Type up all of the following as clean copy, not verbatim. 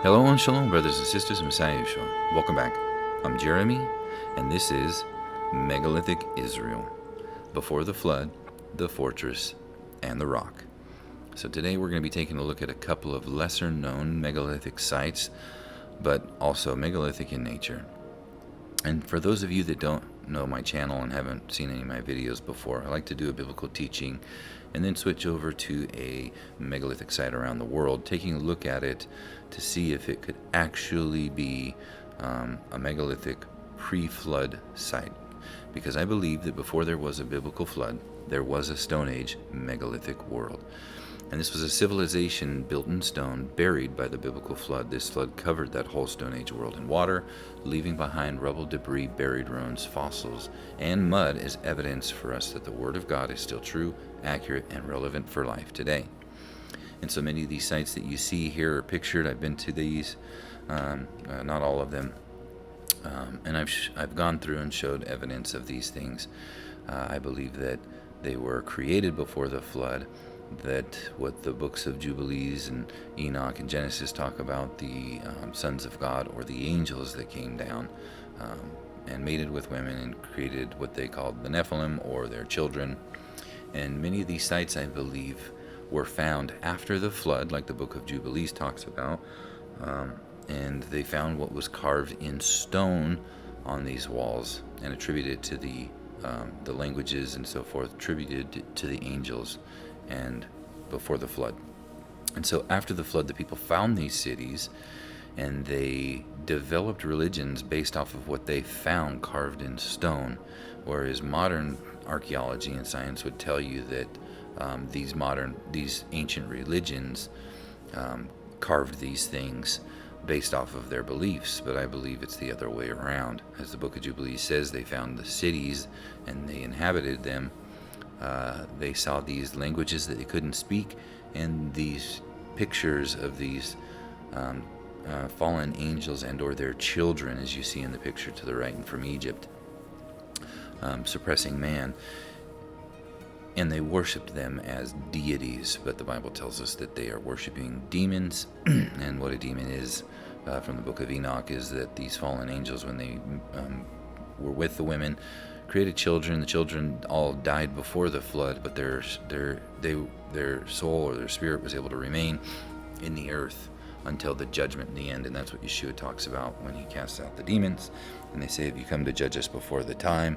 Hello and shalom, brothers and sisters of Messiah Yeshua. Welcome back. I'm Jeremy, and this is Megalithic Israel. Before the flood, the fortress, and the rock. So today we're going to be taking a look at a couple of lesser known megalithic sites, but also megalithic in nature. And for those of you that don't know my channel and haven't seen any of my videos before, I like to do a biblical teaching and then switch over to a megalithic site around the world, taking a look at it to see if it could actually be a megalithic pre-flood site. Because I believe that before there was a biblical flood, there was a Stone Age megalithic world. And this was a civilization built in stone, buried by the biblical flood. This flood covered that whole Stone Age world in water, leaving behind rubble, debris, buried ruins, fossils, and mud as evidence for us that the Word of God is still true, accurate, and relevant for life today. And so many of these sites that you see here are pictured. I've been to these, not all of them. And I've gone through and showed evidence of these things. I believe that they were created before the flood, that what the books of Jubilees and Enoch and Genesis talk about, the sons of God or the angels that came down and mated with women and created what they called the Nephilim or their children. And many of these sites, I believe, were found after the flood, like the book of Jubilees talks about, and they found what was carved in stone on these walls and attributed to the languages and so forth, attributed to the angels and before the flood. And so after the flood, the people found these cities and they developed religions based off of what they found carved in stone, whereas modern archaeology and science would tell you that these ancient religions carved these things based off of their beliefs. But I believe it's the other way around. As the book of Jubilees says, they found the cities and they inhabited them. They saw these languages that they couldn't speak, and these pictures of these fallen angels and or their children, as you see in the picture to the right and from Egypt, suppressing man. And they worshipped them as deities, but the Bible tells us that they are worshiping demons. And what a demon is, from the Book of Enoch, is that these fallen angels, when they were with the women, created children. The children all died before the flood, but their soul or their spirit was able to remain in the earth until the judgment in the end. And that's what Yeshua talks about when he casts out the demons. And they say, "Have you come to judge us before the time?"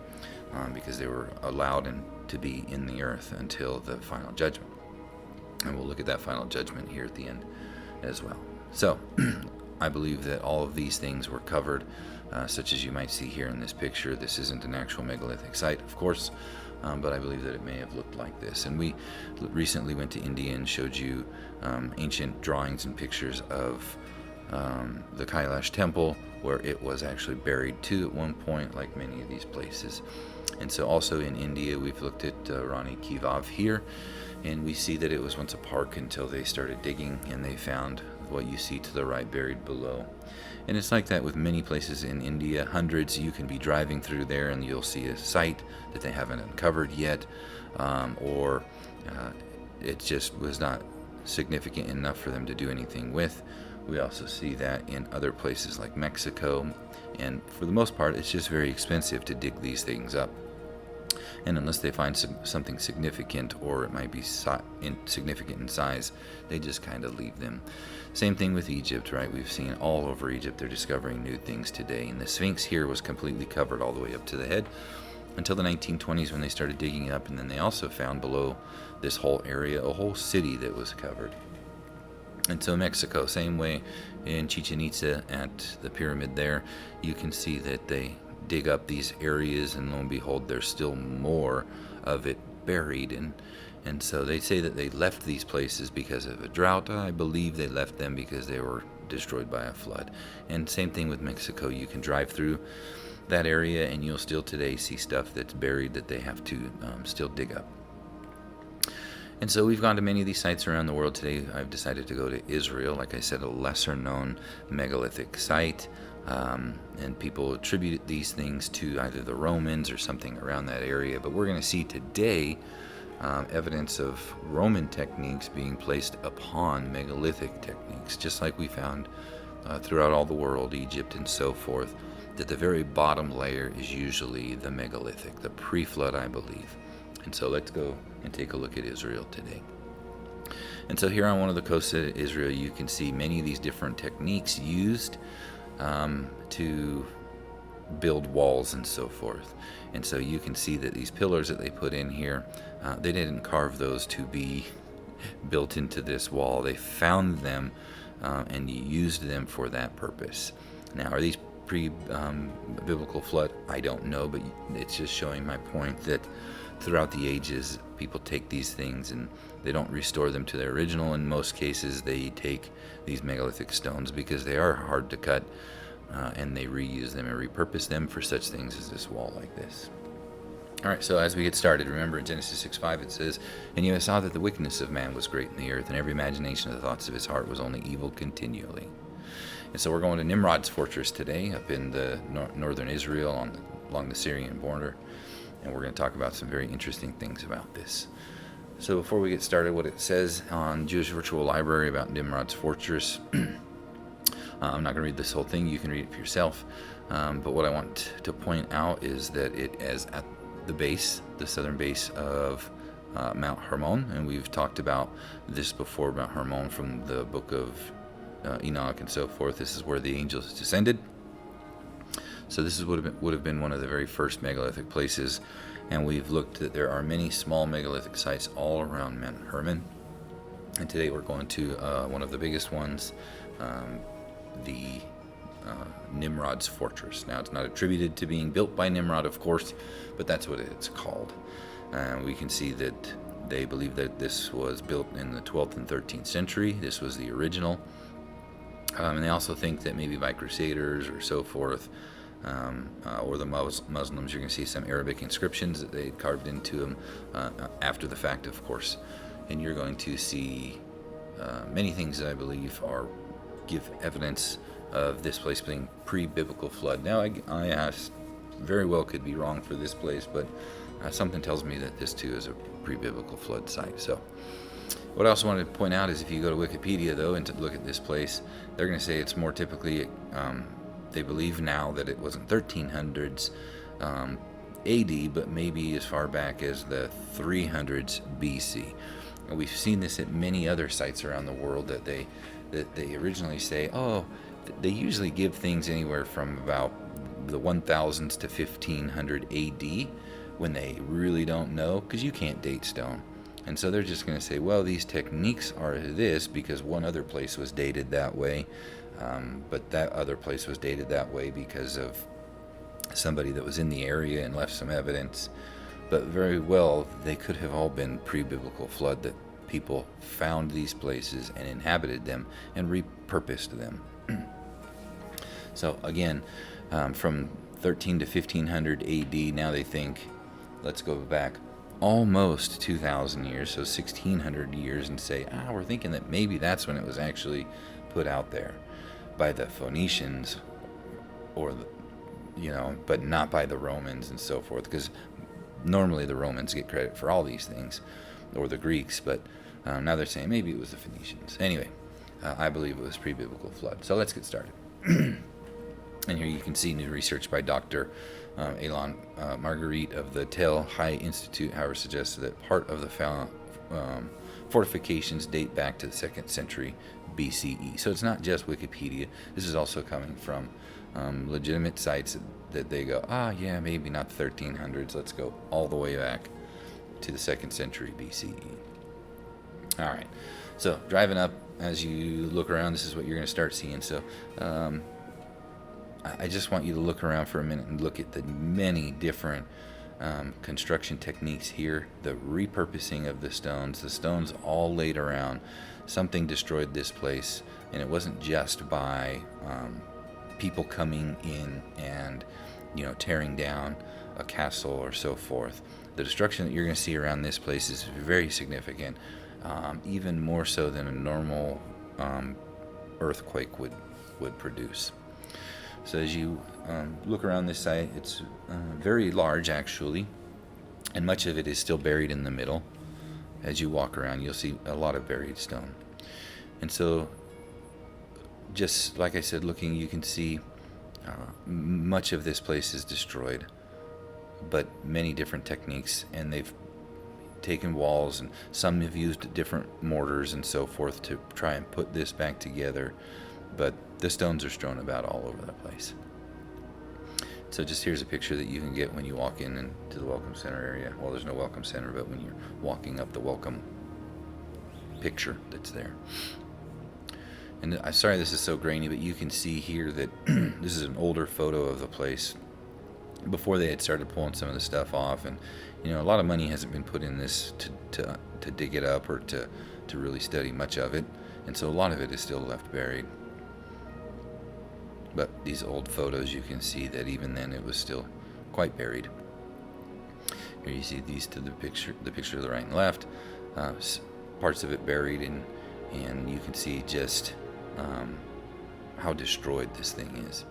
Because they were allowed to be in the earth until the final judgment. And we'll look at that final judgment here at the end as well. So I believe that all of these things were covered, such as you might see here in this picture. This isn't an actual megalithic site, of course, but I believe that it may have looked like this. And we recently went to India and showed you ancient drawings and pictures of the Kailash temple, where it was actually buried too at one point, like many of these places. And so also in India, we've looked at Rani Ki Vav here, and we see that it was once a park until they started digging and they found what you see to the right buried below. And it's like that with many places in India. Hundreds, you can be driving through there and you'll see a site that they haven't uncovered yet, or it just was not significant enough for them to do anything with. We also see that in other places like Mexico, and for the most part, it's just very expensive to dig these things up. And unless they find something significant, or it might be significant in size, they just kind of leave them. Same thing with Egypt, right? We've seen all over Egypt, they're discovering new things today. And the Sphinx here was completely covered all the way up to the head until the 1920s when they started digging up. And then they also found below this whole area a whole city that was covered. And so Mexico, same way in Chichen Itza at the pyramid there, you can see that they dig up these areas, and lo and behold, there's still more of it buried. And so they say that they left these places because of a drought. I believe they left them because they were destroyed by a flood. And same thing with Mexico. You can drive through that area and you'll still today see stuff that's buried that they have to still dig up. And so we've gone to many of these sites around the world. Today I've decided to go to Israel, like I said, a lesser known megalithic site. And people attribute these things to either the Romans or something around that area. But we're going to see today evidence of Roman techniques being placed upon megalithic techniques, just like we found throughout all the world, Egypt and so forth, that the very bottom layer is usually the megalithic, the pre-flood, I believe. And so let's go and take a look at Israel today. And so here on one of the coasts of Israel, you can see many of these different techniques used to build walls and so forth. And so you can see that these pillars that they put in here, they didn't carve those to be built into this wall. They found them and used them for that purpose. Now, are these pre-biblical flood? I don't know, but it's just showing my point that throughout the ages, people take these things and they don't restore them to their original. In most cases, they take these megalithic stones because they are hard to cut, and they reuse them and repurpose them for such things as this wall like this. All right, so as we get started, remember in Genesis 6:5 it says, "And you saw that the wickedness of man was great in the earth, and every imagination of the thoughts of his heart was only evil continually." And so we're going to Nimrod's fortress today, up in the northern Israel along the Syrian border, and we're going to talk about some very interesting things about this. So before we get started, what it says on Jewish Virtual Library about Nimrod's fortress, I'm not going to read this whole thing, you can read it for yourself, but what I want to point out is that it is at the base, the southern base of Mount Hermon, and we've talked about this before, Mount Hermon from the Book of Enoch and so forth. This is where the angels descended. So this would have been one of the very first megalithic places, and we've looked that there are many small megalithic sites all around Mount Hermon. And today we're going to one of the biggest ones, the Nimrod's fortress. Now, it's not attributed to being built by Nimrod, of course, but that's what it's called. We can see that they believe that this was built in the 12th and 13th century. This was the original. And they also think that maybe by Crusaders or so forth, or the Muslims, you're going to see some Arabic inscriptions that they carved into them after the fact, of course. And you're going to see many things that I believe give evidence of this place being pre-biblical flood. Now, I very well could be wrong for this place, but something tells me that this too is a pre-biblical flood site. So what I also wanted to point out is if you go to Wikipedia, though, and to look at this place, they're going to say it's more typically, they believe now that it wasn't 1300s AD, but maybe as far back as the 300s BC. And we've seen this at many other sites around the world that they originally say, they usually give things anywhere from about the 1000s to 1500 AD when they really don't know, because you can't date stone. And so they're just going to say, well, these techniques are this because one other place was dated that way, but that other place was dated that way because of somebody that was in the area and left some evidence. But very well, they could have all been pre-biblical flood, that people found these places and inhabited them and repurposed them. So again, from 13 to 1500 AD, now they think, let's go back almost 2,000 years, so 1,600 years, and say, we're thinking that maybe that's when it was actually put out there by the Phoenicians, or but not by the Romans and so forth, because normally the Romans get credit for all these things, or the Greeks, but now they're saying maybe it was the Phoenicians. Anyway, I believe it was pre-biblical flood. So let's get started. And here you can see new research by Dr. Elon Marguerite of the Tel Hai Institute, however, suggests that part of the fortifications date back to the 2nd century BCE. So it's not just Wikipedia. This is also coming from legitimate sites that they go, yeah, maybe not the 1300s. Let's go all the way back to the 2nd century BCE. All right. So driving up, as you look around, this is what you're going to start seeing. So I just want you to look around for a minute and look at the many different construction techniques here, the repurposing of the stones all laid around. Something destroyed this place, and it wasn't just by people coming in and tearing down a castle or so forth. The destruction that you're going to see around this place is very significant, even more so than a normal earthquake would produce. So as you look around this site, it's very large actually, and much of it is still buried in the middle. As you walk around, you'll see a lot of buried stone. And so just like I said, looking, you can see much of this place is destroyed, but many different techniques, and they've taken walls, and some have used different mortars and so forth to try and put this back together, but the stones are strewn about all over the place. So just here's a picture that you can get when you walk in and to the Welcome Center area. Well, there's no Welcome Center, but when you're walking up the welcome picture that's there. And I'm sorry this is so grainy, but you can see here that this is an older photo of the place before they had started pulling some of the stuff off. And you know, a lot of money hasn't been put in this to dig it up or to really study much of it, and so a lot of it is still left buried. But these old photos, you can see that even then it was still quite buried. Here you see these to the picture to the right and left, parts of it buried, and you can see just how destroyed this thing is.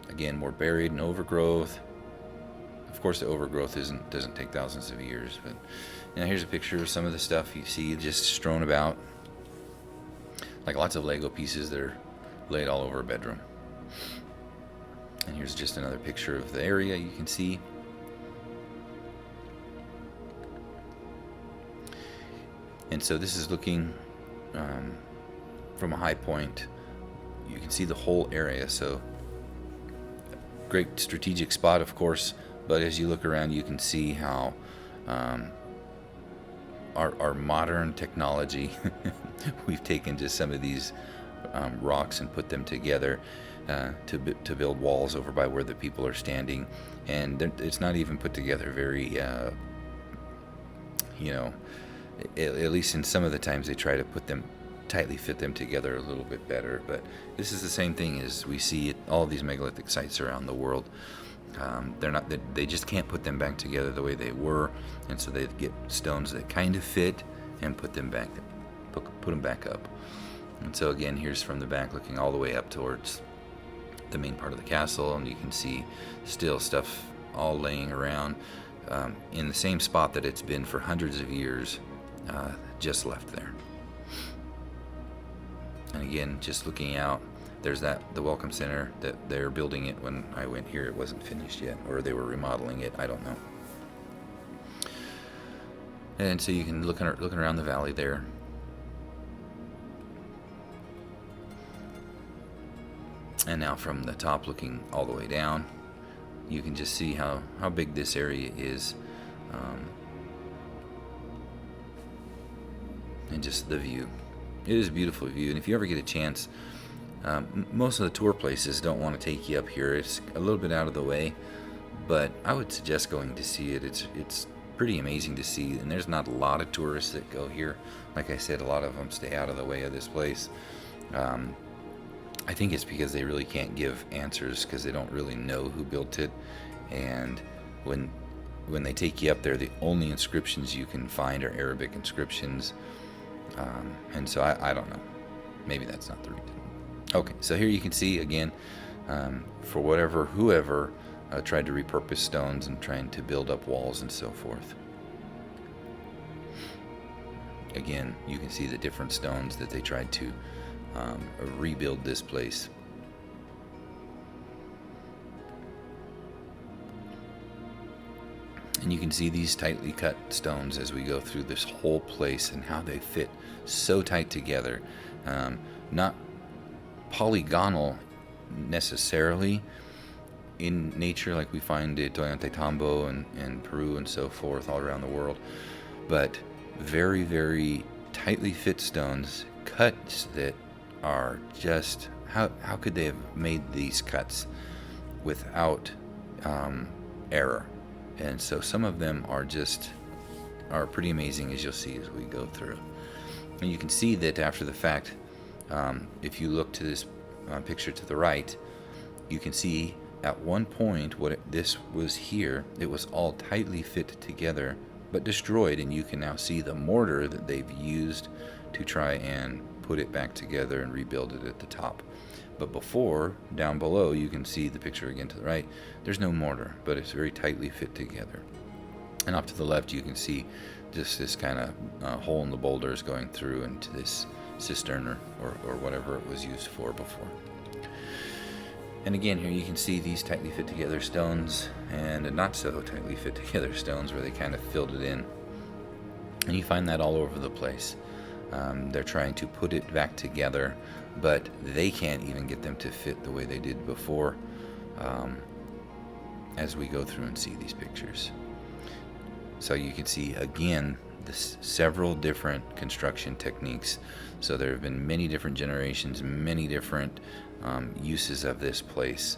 Again, more buried and overgrowth. Of course, the overgrowth doesn't take thousands of years, but now here's a picture of some of the stuff you see just strewn about, like lots of Lego pieces that are laid all over a bedroom. And here's just another picture of the area you can see. And so this is looking from a high point. You can see the whole area. So great strategic spot, of course, but as you look around, you can see how our modern technology, we've taken just some of these rocks and put them together to build walls over by where the people are standing, and it's not even put together very at least in some of the times they try to tightly fit them together a little bit better. But this is the same thing as we see at all of these megalithic sites around the world. They just can't put them back together the way they were, and so they get stones that kind of fit and put them back up. And so again, here's from the back looking all the way up towards the main part of the castle, and you can see still stuff all laying around in the same spot that it's been for hundreds of years, just left there. And again, just looking out, there's the Welcome Center that they're building it. When I went here, it wasn't finished yet, or they were remodeling it, I don't know. And so you can looking around the valley there. And now from the top looking all the way down, you can just see how big this area is, and just the view. It is a beautiful view, and if you ever get a chance, most of the tour places don't want to take you up here. It's a little bit out of the way, but I would suggest going to see it. It's pretty amazing to see, and there's not a lot of tourists that go here. Like I said, a lot of them stay out of the way of this place. I think it's because they really can't give answers because they don't really know who built it, and when they take you up there, the only inscriptions you can find are Arabic inscriptions, and so I don't know. Maybe that's not the reason. Okay, so here you can see again, for whoever tried to repurpose stones and trying to build up walls and so forth. Again, you can see the different stones that they tried to rebuild this place. And you can see these tightly cut stones as we go through this whole place and how they fit so tight together. Not polygonal necessarily in nature like we find it Ollantaytambo and Peru and so forth all around the world, but very, very tightly fit stones, cuts that are just, how could they have made these cuts without error? And so some of them are pretty amazing, as you'll see as we go through. And you can see that after the fact, if you look to this picture to the right, you can see at one point this was here. It was all tightly fit together, but destroyed, and you can now see the mortar that they've used to try and put it back together and rebuild it at the top. But before, down below, you can see the picture again to the right, there's no mortar, but it's very tightly fit together. And off to the left, you can see just this kind of hole in the boulders going through into this cistern or whatever it was used for before. And again, here you can see these tightly fit together stones and not so tightly fit together stones where they kind of filled it in. And you find that all over the place. They're trying to put it back together, but they can't even get them to fit the way they did before, as we go through and see these pictures. So you can see, again, several different construction techniques. So there have been many different generations, many different uses of this place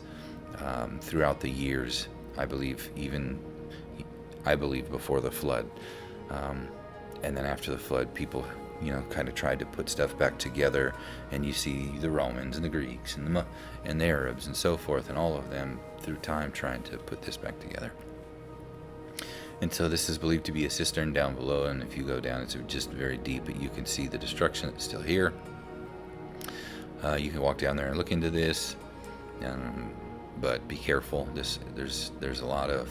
throughout the years. I believe before the flood, and then after the flood, people kind of tried to put stuff back together, and you see the Romans and the Greeks and the Arabs and so forth, and all of them through time trying to put this back together. And so this is believed to be a cistern down below, and if you go down, it's just very deep, but you can see the destruction that's still here. You can walk down there and look into this, but be careful. There's a lot of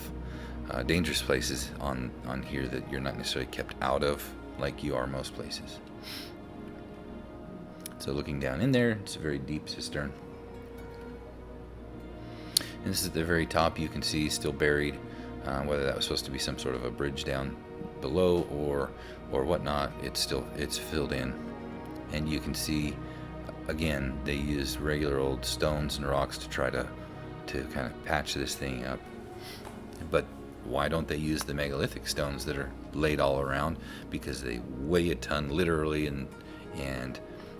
dangerous places on here that you're not necessarily kept out of like you are most places. So looking down in there, it's a very deep cistern. And this is at the very top. You can see still buried, whether that was supposed to be some sort of a bridge down below or whatnot. It's filled in, and you can see again they used regular old stones and rocks to try to kind of patch this thing up. But why don't they use the megalithic stones that are laid all around? Because they weigh a ton literally, and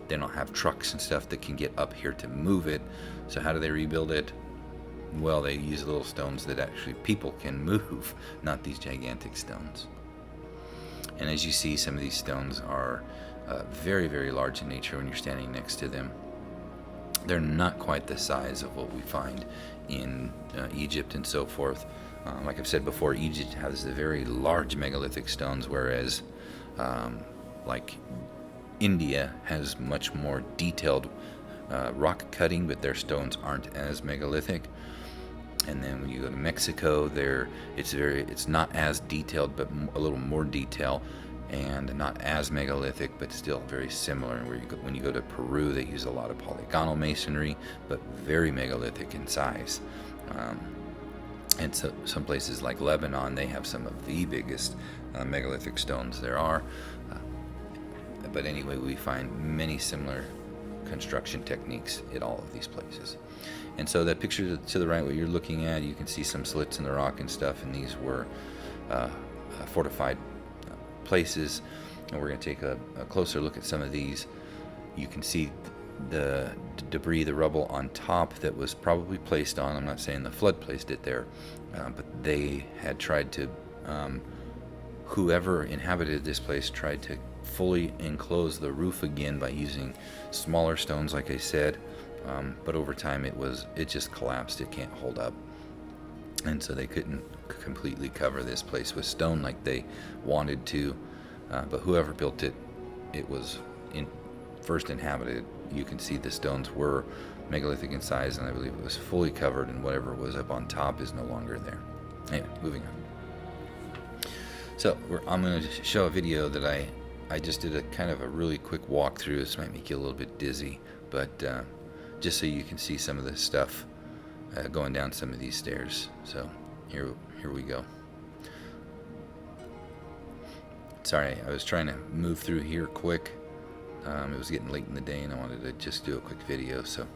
they don't have trucks and stuff that can get up here to move it. So how do they rebuild it? Well, they use little stones that actually people can move, not these gigantic stones. And as you see, some of these stones are very, very large in nature when you're standing next to them. They're not quite the size of what we find in Egypt and so forth. Like I've said before, Egypt has the very large megalithic stones, whereas like India has much more detailed rock cutting, but their stones aren't as megalithic. And then when you go to Mexico, it's not as detailed, but a little more detail, and not as megalithic, but still very similar. And when you go to Peru, they use a lot of polygonal masonry, but very megalithic in size. And so some places like Lebanon, they have some of the biggest megalithic stones there are. But anyway, we find many similar construction techniques at all of these places. And so that picture to the right, what you're looking at, you can see some slits in the rock and stuff, and these were fortified places. And we're going to take a closer look at some of these. You can see the debris, the rubble on top that was probably placed on. I'm not saying the flood placed it there, but they had tried to, whoever inhabited this place tried to fully enclose the roof again by using smaller stones, like I said. But over time it just collapsed. It can't hold up, and so they couldn't completely cover this place with stone like they wanted to. But whoever built it, it was first inhabited. You can see the stones were megalithic in size, and I believe it was fully covered, and whatever was up on top is no longer there. Anyway, moving on. So I'm going to show a video that I just did a kind of a really quick walkthrough. This might make you a little bit dizzy, but just so you can see some of the stuff going down some of these stairs. So here we go. Sorry, I was trying to move through here quick. It was getting late in the day, and I wanted to just do a quick video. So,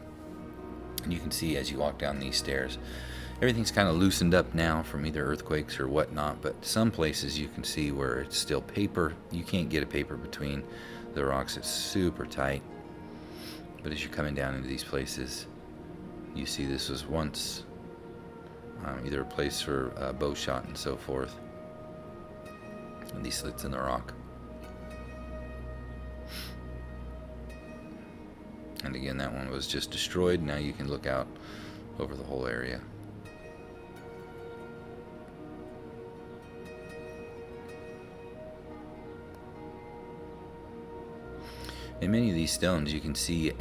and you can see as you walk down these stairs, everything's kind of loosened up now from either earthquakes or whatnot. But some places you can see where it's still paper. You can't get a paper between the rocks. It's super tight. But as you're coming down into these places, you see this was once either a place for bow shot and so forth. And these slits in the rock. And again, that one was just destroyed. Now you can look out over the whole area. In many of these stones, you can see,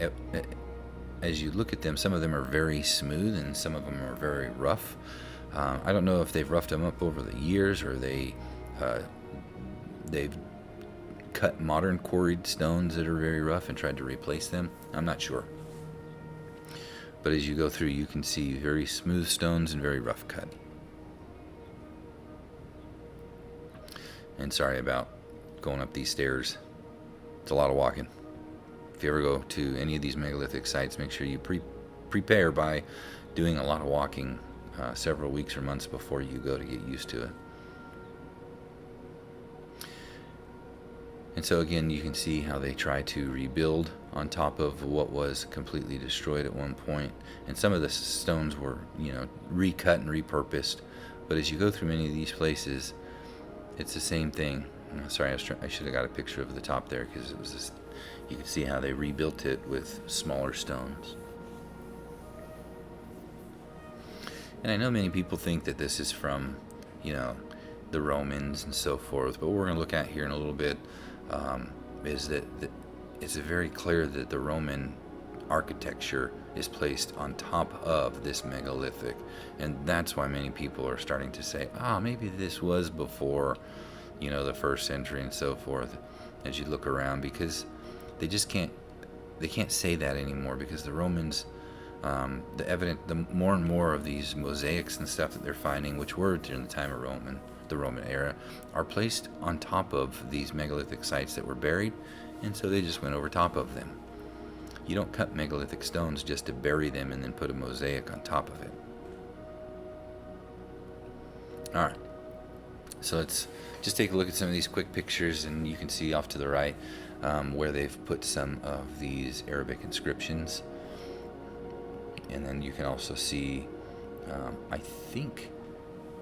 as you look at them, some of them are very smooth and some of them are very rough. I don't know if they've roughed them up over the years or they've cut modern quarried stones that are very rough and tried to replace them? I'm not sure. But as you go through, you can see very smooth stones and very rough cut. And sorry about going up these stairs. It's a lot of walking. If you ever go to any of these megalithic sites, make sure you prepare by doing a lot of walking several weeks or months before you go to get used to it. And so again, you can see how they try to rebuild on top of what was completely destroyed at one point. And some of the stones were, recut and repurposed. But as you go through many of these places, it's the same thing. Sorry, I should have got a picture of the top there, because it was just, you can see how they rebuilt it with smaller stones. And I know many people think that this is from, the Romans and so forth. But what we're going to look at here in a little bit is that it's very clear that the Roman architecture is placed on top of this megalithic, and that's why many people are starting to say, maybe this was before, the first century and so forth. As you look around, because they can't say that anymore, because the Romans, the more and more of these mosaics and stuff that they're finding, which were during the time of the Roman era, are placed on top of these megalithic sites that were buried, and so they just went over top of them. You don't cut megalithic stones just to bury them and then put a mosaic on top of it. Alright, so let's just take a look at some of these quick pictures, and you can see off to the right where they've put some of these Arabic inscriptions. And then you can also see, I think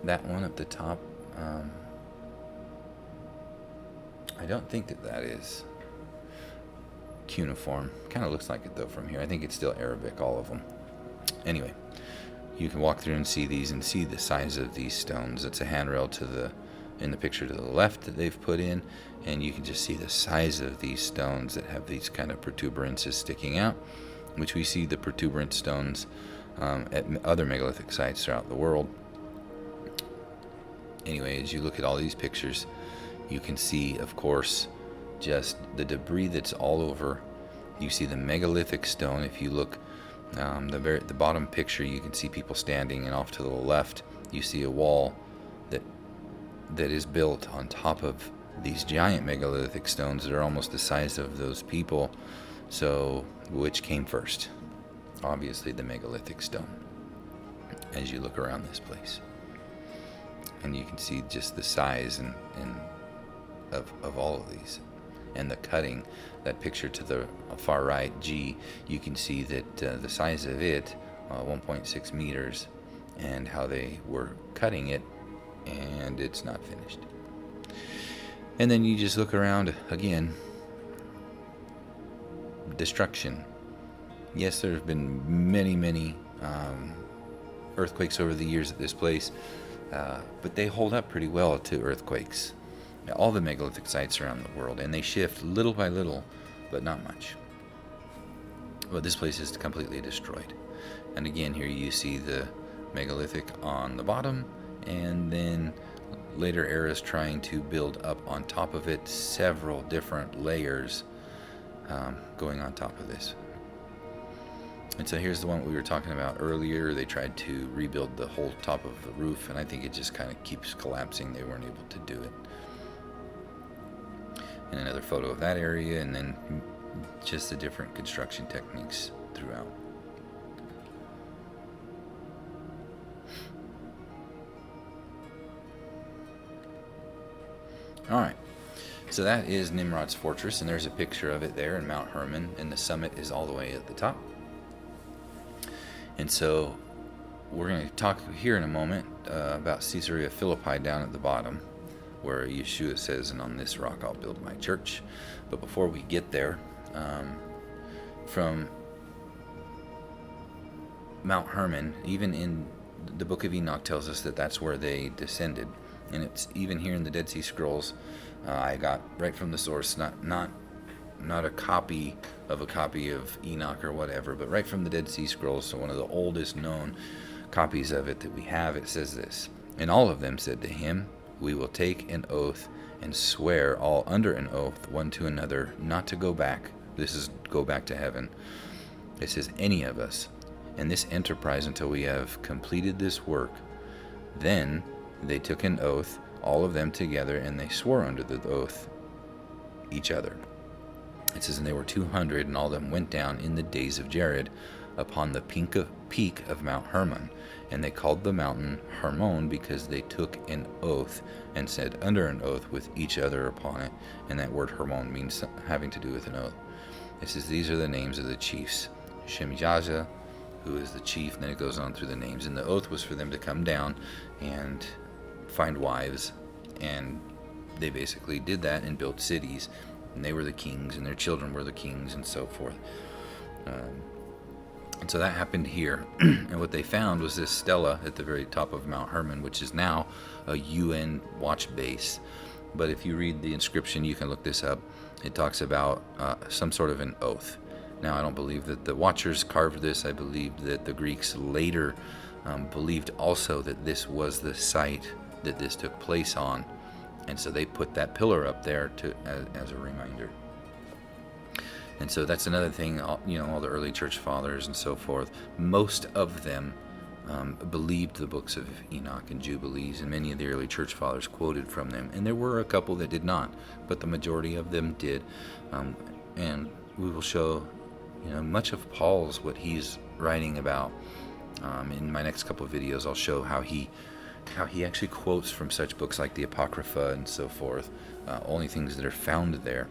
that one at the top, I don't think that is cuneiform. Kind of looks like it though from here. I think it's still Arabic, all of them. Anyway, you can walk through and see these and see the size of these stones. It's a handrail in the picture to the left that they've put in, and you can just see the size of these stones that have these kind of protuberances sticking out, which we see the protuberant stones at other megalithic sites throughout the world. Anyway, as you look at all these pictures, you can see, of course, just the debris that's all over. You see the megalithic stone. If you look, the bottom picture, you can see people standing, and off to the left, you see a wall that is built on top of these giant megalithic stones that are almost the size of those people. So, which came first? Obviously, the megalithic stone. As you look around this place, and you can see just the size and of all of these, and the cutting. That picture to the far right, G, you can see that the size of it, 1.6 meters, and how they were cutting it, and it's not finished. And then you just look around again. Destruction. Yes, there have been many earthquakes over the years at this place, but they hold up pretty well to earthquakes. All the megalithic sites around the world, and they shift little by little, but not much. But this place is completely destroyed. And again, here you see the megalithic on the bottom, and then later eras trying to build up on top of it, several different layers going on top of this. And so here's the one we were talking about earlier. They tried to rebuild the whole top of the roof, and I think it just kind of keeps collapsing. They weren't able to do it. And another photo of that area, and then just the different construction techniques throughout. Alright, so that is Nimrod's fortress, and there's a picture of it there in Mount Hermon, and the summit is all the way at the top. And so we're going to talk here in a moment about Caesarea Philippi down at the bottom, where Yeshua says, "And on this rock I'll build my church." But before we get there, from Mount Hermon, even in the Book of Enoch tells us that that's where they descended. And it's even here in the Dead Sea Scrolls, I got right from the source, not a copy of Enoch or whatever, but right from the Dead Sea Scrolls, so one of the oldest known copies of it that we have. It says this: "And all of them said to him, We will take an oath and swear all under an oath one to another not to go back. This is go back to heaven. It says, any of us, in this enterprise until we have completed this work. Then they took an oath, all of them together, and they swore under the oath each other. It says, and they were 200, and all of them went down in the days of Jared upon the peak of Mount Hermon. And they called the mountain Hermon because they took an oath and said under an oath with each other upon it. And that word Hermon means having to do with an oath. It says, these are the names of the chiefs. Shemijah, who is the chief, and then it goes on through the names. And the oath was for them to come down and find wives, and they basically did that and built cities, and they were the kings, and their children were the kings, and so forth. And so that happened here. And what they found was this stela at the very top of Mount Hermon, which is now a UN watch base. But if you read the inscription, you can look this up. It talks about some sort of an oath. Now, I don't believe that the Watchers carved this. I believe that the Greeks later believed also that this was the site that this took place on. And so they put that pillar up there as a reminder. And so that's another thing, all the early church fathers and so forth, most of them believed the books of Enoch and Jubilees, and many of the early church fathers quoted from them. And there were a couple that did not, but the majority of them did. And we will show much of Paul's, what he's writing about. In my next couple of videos, I'll show how he actually quotes from such books like the Apocrypha and so forth, only things that are found there.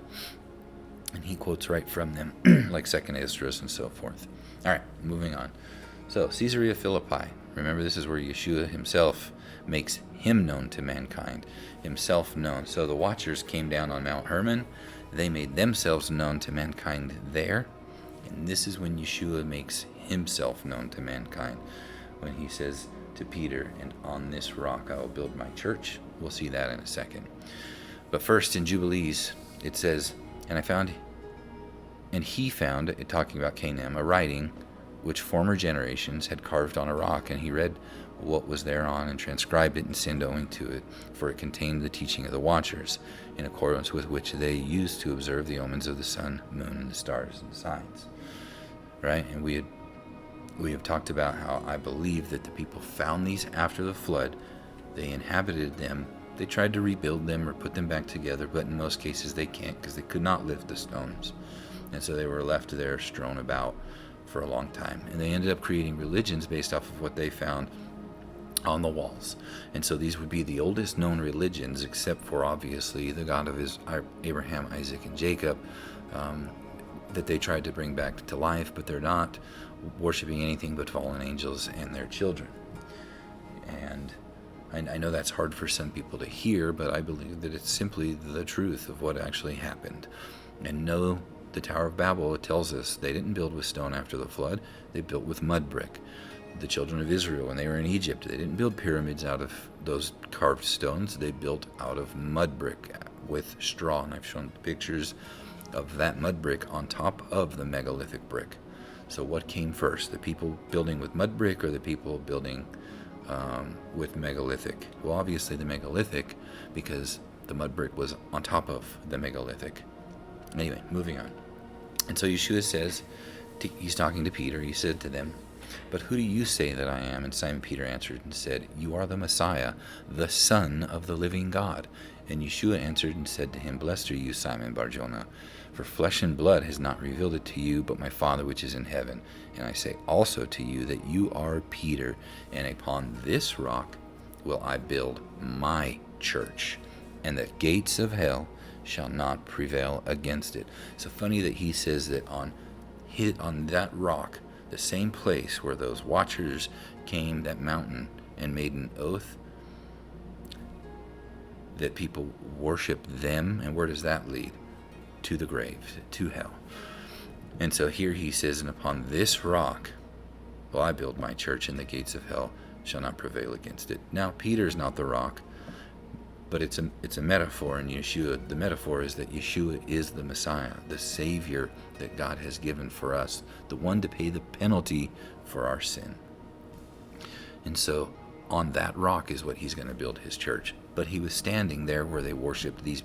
And he quotes right from them, like 2nd Esdras and so forth. All right, moving on. So, Caesarea Philippi. Remember, this is where Yeshua himself makes him known to mankind, himself known. So the Watchers came down on Mount Hermon. They made themselves known to mankind there. And this is when Yeshua makes himself known to mankind, when he says to Peter, and on this rock I will build my church. We'll see that in a second. But first, in Jubilees, it says, and he found, talking about Canaan, a writing which former generations had carved on a rock, and he read what was thereon and transcribed it and sinned owing to it, for it contained the teaching of the Watchers, in accordance with which they used to observe the omens of the sun, moon, and the stars and the signs. Right? And we have talked about how I believe that the people found these after the flood. They inhabited them. They tried to rebuild them or put them back together, but in most cases they can't, because they could not lift the stones. And so they were left there strewn about for a long time. And they ended up creating religions based off of what they found on the walls. And so these would be the oldest known religions, except for obviously the God of Abraham, Isaac, and Jacob, that they tried to bring back to life, but they're not worshiping anything but fallen angels and their children. And I know that's hard for some people to hear, but I believe that it's simply the truth of what actually happened. And no, the Tower of Babel, it tells us they didn't build with stone after the flood. They built with mud brick. The children of Israel, when they were in Egypt, they didn't build pyramids out of those carved stones. They built out of mud brick with straw. And I've shown pictures of that mud brick on top of the megalithic brick. So what came first, the people building with mud brick or the people building with megalithic? Well, obviously the megalithic, because the mud brick was on top of the megalithic. Anyway, moving on. And so Yeshua says, he's talking to Peter, he said to them, but who do you say that I am? And Simon Peter answered and said, you are the Messiah, the Son of the living God. And Yeshua answered and said to him, blessed are you, Simon Bar-Jonah, for flesh and blood has not revealed it to you, but my Father which is in heaven. And I say also to you that you are Peter, and upon this rock will I build my church, and the gates of hell shall not prevail against it. So funny that he says that on that rock, the same place where those Watchers came, that mountain, and made an oath, that people worship them. And where does that lead? To the grave, to hell. And so here he says, and upon this rock will I build my church, and the gates of hell shall not prevail against it. Now, Peter's not the rock, but it's a metaphor in Yeshua. The metaphor is that Yeshua is the Messiah, the Savior that God has given for us, the one to pay the penalty for our sin. And so on that rock is what he's going to build his church. but he was standing there where they worshipped these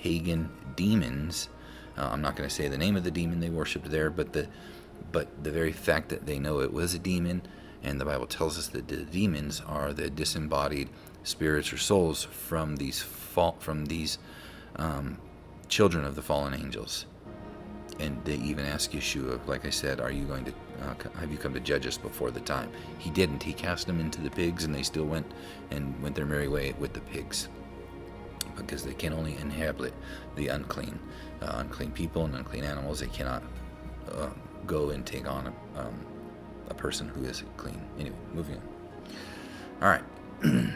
pagan demons. I'm not going to say the name of the demon they worshipped there, but the very fact that they know it was a demon, and the Bible tells us that the demons are the disembodied spirits or souls from these children of the fallen angels. And they even asked Yeshua, like I said, are you going to have you come to judge us before the time? He didn't. He cast them into the pigs, and they still went their merry way with the pigs, because they can only inhabit the unclean people and unclean animals. They cannot go and take on a person who is clean. Anyway, moving on. All right.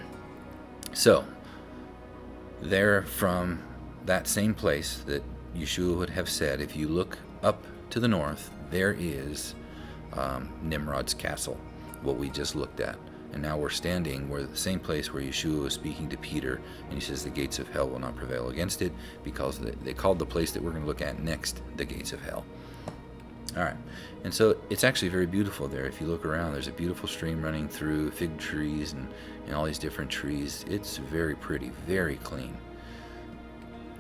So there, from that same place that Yeshua would have said, if you look up to the north, there is Nimrod's castle, what we just looked at. And now we're standing where the same place where Yeshua was speaking to Peter, and he says the gates of hell will not prevail against it, because they called the place that we're going to look at next the gates of hell. All right, and so it's actually very beautiful there. If you look around, there's a beautiful stream running through fig trees and all these different trees. It's very pretty, very clean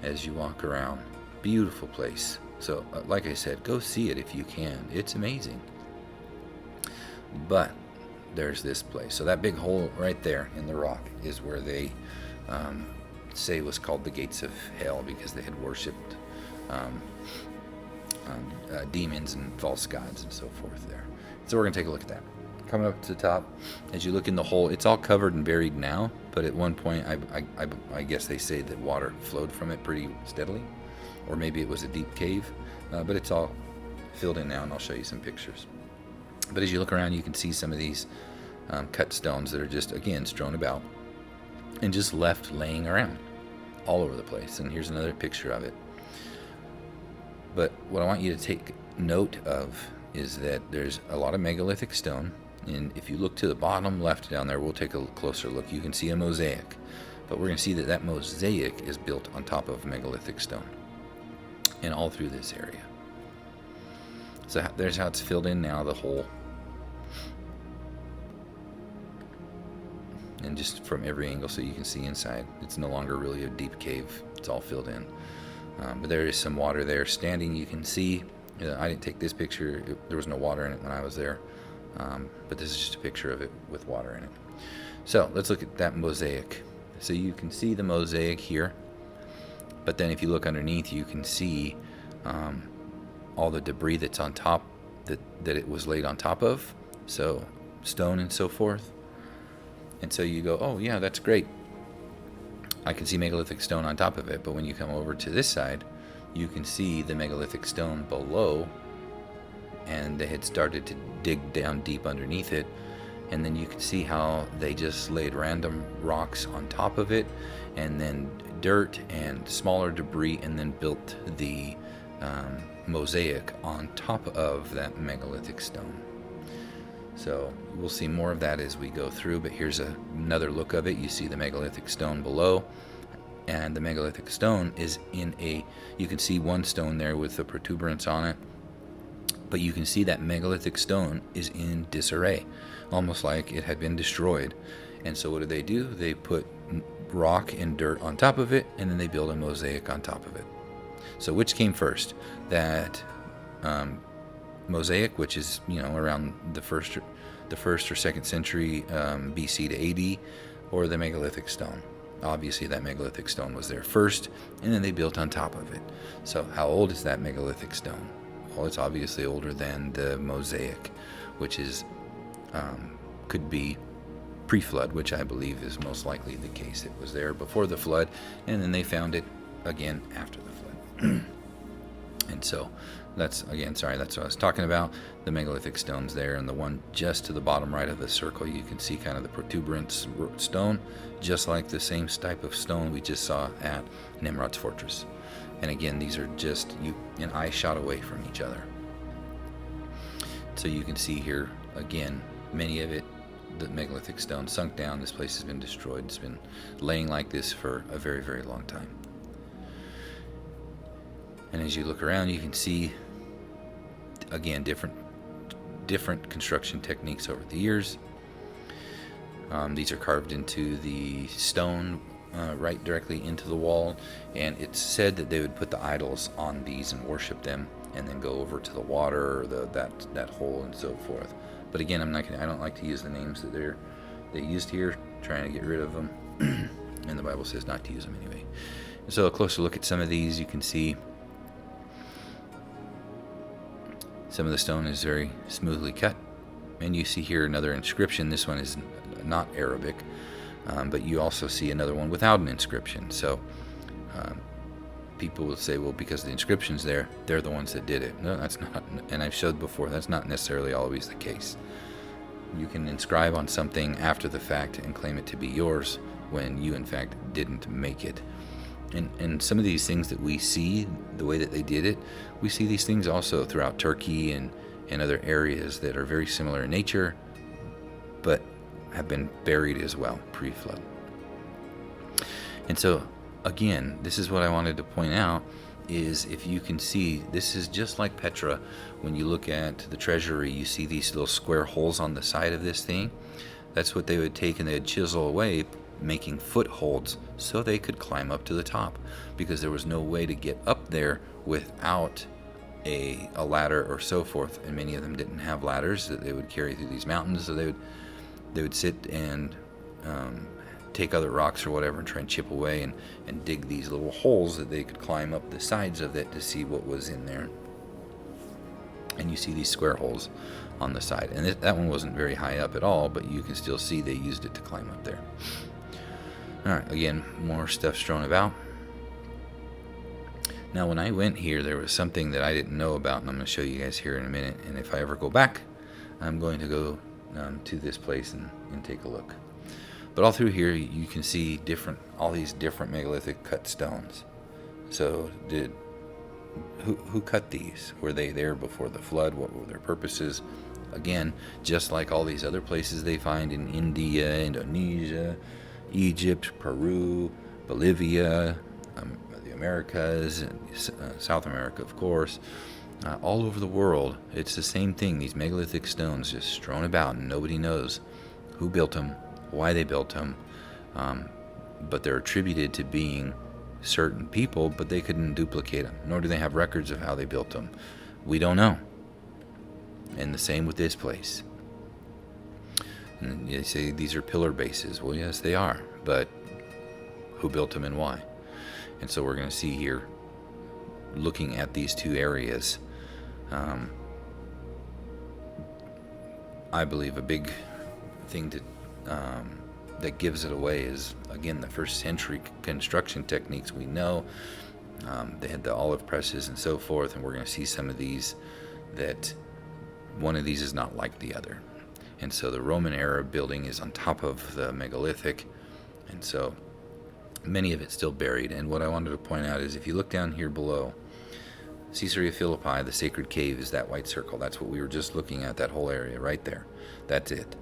as you walk around. Beautiful place. So like I said, go see it if you can. It's amazing. But there's this place. So that big hole right there in the rock is where they say was called the gates of hell, because they had worshipped demons and false gods and so forth there. So we're going to take a look at that. Coming up to the top, as you look in the hole, it's all covered and buried now, but at one point I guess they say that water flowed from it pretty steadily, or maybe it was a deep cave, but it's all filled in now, and I'll show you some pictures. But as you look around, you can see some of these cut stones that are just, again, strewn about and just left laying around all over the place. And here's another picture of it. But what I want you to take note of is that there's a lot of megalithic stone. And if you look to the bottom left down there, we'll take a closer look. You can see a mosaic. But we're going to see that mosaic is built on top of megalithic stone, and all through this area. So there's how it's filled in now, the hole. And just from every angle, so you can see inside. It's no longer really a deep cave. It's all filled in. But there is some water there standing. You can see, I didn't take this picture. There was no water in it when I was there. But this is just a picture of it with water in it. So let's look at that mosaic. So you can see the mosaic here. But then if you look underneath, you can see all the debris that's on top, that it was laid on top of. So stone and so forth. And so you go, oh yeah, that's great. I can see megalithic stone on top of it. But when you come over to this side, you can see the megalithic stone below, and they had started to dig down deep underneath it. And then you can see how they just laid random rocks on top of it, and then dirt and smaller debris, and then built the mosaic on top of that megalithic stone. So we'll see more of that as we go through, but here's another look of it. You see the megalithic stone below, and the megalithic stone is you can see one stone there with the protuberance on it, but you can see that megalithic stone is in disarray, almost like it had been destroyed. And so what do? They put rock and dirt on top of it, and then they build a mosaic on top of it. So which came first? That mosaic, which is around the first or second century BC to AD, or the megalithic stone? Obviously that megalithic stone was there first, and then they built on top of it. So how old is that megalithic stone? Well, it's obviously older than the mosaic, which is could be pre-flood, which I believe is most likely the case. It was there before the flood, and then they found it again after the flood. And so that's what I was talking about. The megalithic stone's there, and the one just to the bottom right of the circle, you can see kind of the protuberance stone, just like the same type of stone we just saw at Nimrod's fortress. And again, these are just an eye shot away from each other. So you can see here, again, many of it, the megalithic stone sunk down. This place has been destroyed. It's been laying like this for a very, very long time. And as you look around, you can see, again, different construction techniques over the years. These are carved into the stone right directly into the wall, and it's said that they would put the idols on these and worship them, and then go over to the water or that hole and so forth. But again, I don't like to use the names that they used here, trying to get rid of them, and the Bible says not to use them anyway. And so a closer look at some of these, you can see some of the stone is very smoothly cut, and you see here another inscription. This one is not Arabic, but you also see another one without an inscription. So people will say, well, because the inscription's there, they're the ones that did it. No, that's not, and I've showed before, that's not necessarily always the case. You can inscribe on something after the fact and claim it to be yours when you in fact didn't make it. And some of these things that we see, the way that they did it, we see these things also throughout Turkey and other areas that are very similar in nature, but have been buried as well, pre-flood. And so, again, this is what I wanted to point out, is if you can see, this is just like Petra. When you look at the treasury, you see these little square holes on the side of this thing. That's what they would take and they'd chisel away, making footholds so they could climb up to the top, because there was no way to get up there without a ladder or so forth, and many of them didn't have ladders that they would carry through these mountains, so they would sit and take other rocks or whatever and try and chip away and dig these little holes that they could climb up the sides of it to see what was in there. And you see these square holes on the side, and that one wasn't very high up at all, but you can still see they used it to climb up there. Alright, again, more stuff strewn about. Now, when I went here, there was something that I didn't know about, and I'm going to show you guys here in a minute. And if I ever go back, I'm going to go to this place and take a look. But all through here, you can see all these different megalithic cut stones. So, who cut these? Were they there before the flood? What were their purposes? Again, just like all these other places they find in India, Indonesia, Egypt, Peru, Bolivia, the Americas, South America, of course, all over the world, it's the same thing. These megalithic stones just strewn about, and nobody knows who built them, why they built them, but they're attributed to being certain people, but they couldn't duplicate them, nor do they have records of how they built them. We don't know. And the same with this place. And they say these are pillar bases. Well, yes, they are, but who built them and why? And so we're going to see here, looking at these two areas, I believe a big thing that gives it away is, again, the first century construction techniques. We know they had the olive presses and so forth, and we're going to see some of these that one of these is not like the other. And so the Roman era building is on top of the megalithic, and so many of it's still buried. And what I wanted to point out is, if you look down here below, Caesarea Philippi, the sacred cave, is that white circle. That's what we were just looking at, that whole area right there. That's it.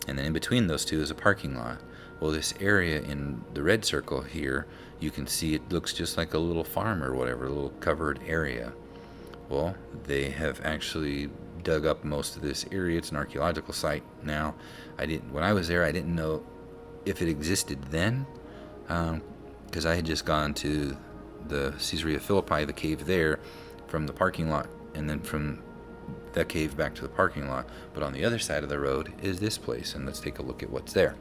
And then in between those two is a parking lot. Well, this area in the red circle here, you can see it looks just like a little farm or whatever, a little covered area. Well, they have actually dug up most of this area. It's an archaeological site now. When I was there, I didn't know if it existed then, because I had just gone to the Caesarea Philippi, the cave there, from the parking lot, and then from that cave back to the parking lot. But on the other side of the road is this place, and let's take a look at what's there.